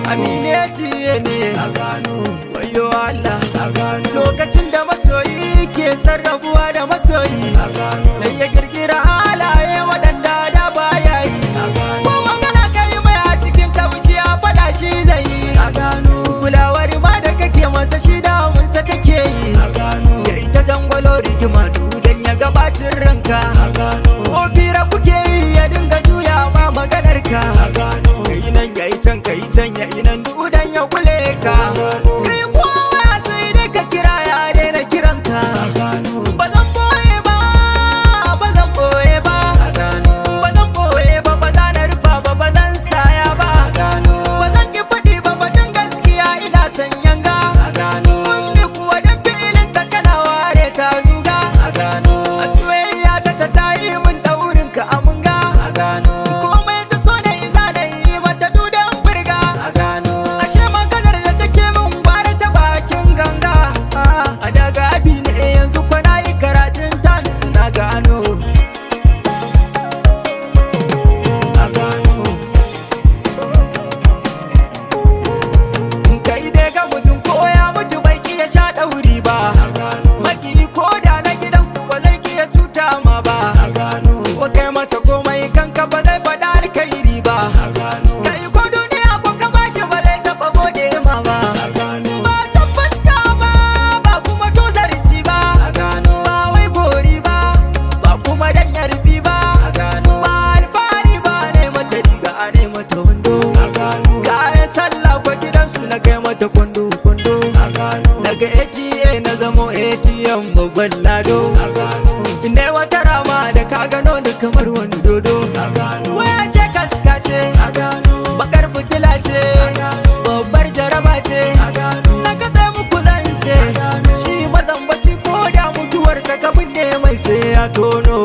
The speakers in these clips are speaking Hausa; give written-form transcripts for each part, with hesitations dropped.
Amineti ne wayo Allah lokacin da masoyi ke sarrafuwa da masoyi sai ya girgira halaye waɗanda da baya yi ko magana kai mai a cikin taushi a faɗa shi zai yi kulawar ma da kake masa shi damunsa take yi ya ita jangwalo rigima dudan ya gabacin ranka ko fira kuke yi ya dinga juya ma maganar ka kai nan ya yi can kai can ya yi nan dudan ya kule ka kai kowa sai dai ka kira ya daina kiranka ba zan boye ba ba zan boye ba ba zan boye ba ba za na rufa ba ba zan saya ba ba zan ki faɗi ba batun gaskiya ina son yanga ummi kuwa da filin ta kana ware ta zuga a soyayya ta tayi min daurin ka amunga komai ta so na yi zanayi mata dudan burga ashe maganar da take min gwara ta bakin ganga a daga abi ne yanzu kwana yi karatun tani suna gano kai dai ga mutum ko ya mutu bai ya sha ɗauri ba maki ko da na gidan ku ba zai iya cuta ma ba ko kai masa komai kanka ba zai faɗa alkairi ba kai ko duniya ko ka bashi ba zai taɓa gode ma ba ba can fuska ba ba kuma tozarci ba ba wai gori ba ba kuma dan yarfi ba ba alfahari ba ne mata riga ne mata wando kayan sallah ko gidansu na kai mata kwando daga ATA na zamo ATM babban lado inda wata rama da ka gano da kamar wani dodo waya ce kaska ce bakar fitila ce babbar jaraba ce na katse muku zance shi mazambaci ko da mutuwarsa ka binne mai sai ya tono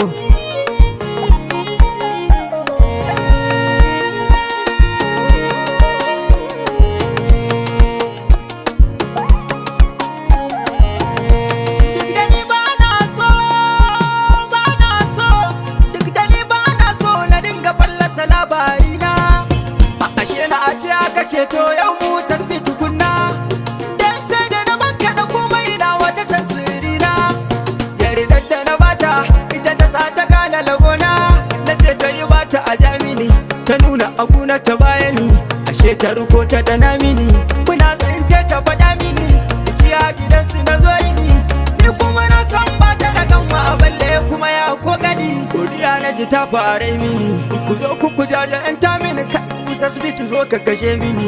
to yau Musa Smith kunna dan sai da na banka da komai na wata sansiri na yarda da na bata ita ta sa ta gane lagona na ce ta yi bata a jamini ta nuna aguna ta bayani ashe ta ruko ta dana mini kuna tsince ta faɗa mini kiya gidansu na zo ni kuma na san bata da kanwa a balle kuma ya ko gani godiya na ji ta fara mini ku zo ku jaje ta mini Musa Smith zo ka kashe mini.